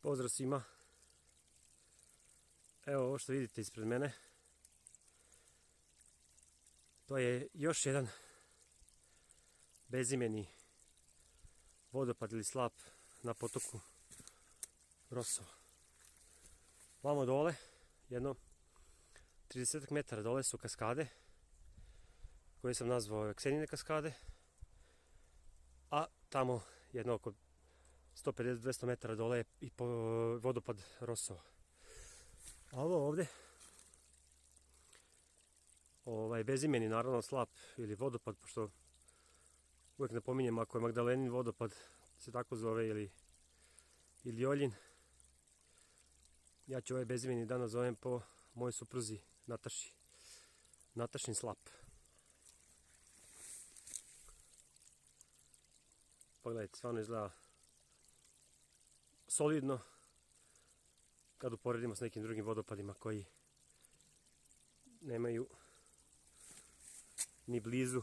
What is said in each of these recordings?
Pozdrav svima. Evo ovo što vidite ispred mene. To je još jedan bezimeni vodopad ili slap na potoku Rosovo. Vamo dole, jedno 30 metara dole su kaskade, koje sam nazvao Ksenine kaskade, a tamo jedno oko 150-200 metara dole je i vodopad Rosovo. A ovo ovdje, bezimeni naravno slap ili vodopad, pošto uvijek napominjem ako je Magdalenin vodopad se tako zove ili Oljin, ja ću ovaj bezimeni danas zovem po mojoj supruzi Nataši. Natašin slap. Pogledajte, stvarno izgleda solidno kad uporedimo s nekim drugim vodopadima koji nemaju ni blizu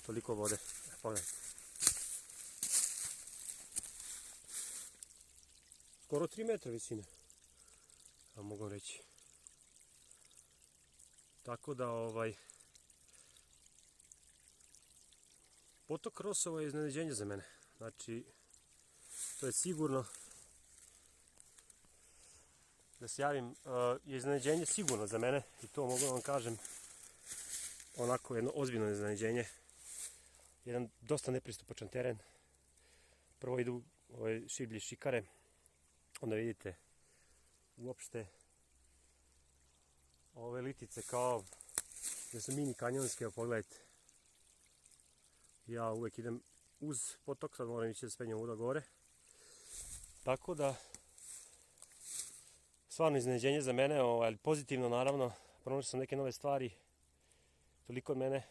toliko vode. Pogledajte. Skoro 3 metra visine, ja mogu reći. Tako da potok Rosovo je iznenađenje za mene. Znači, to je sigurno, da se javim, je iznenađenje sigurno za mene i to mogu vam kažem onako jedno ozbiljno iznenađenje. Jedan dosta nepristupačan teren. Prvo idu ove šiblje šikare, onda vidite uopšte ove litice kao da su mini kanjonske, pogledajte. Ja uvijek idem uz potok, sad moram ići da spenjem ovuda gore. Tako da, stvarno iznenađenje za mene, ali pozitivno naravno, pronašao sam neke nove stvari, toliko od mene,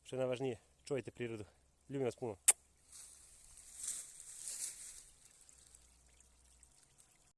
što je najvažnije, čuvajte prirodu, ljubim vas puno.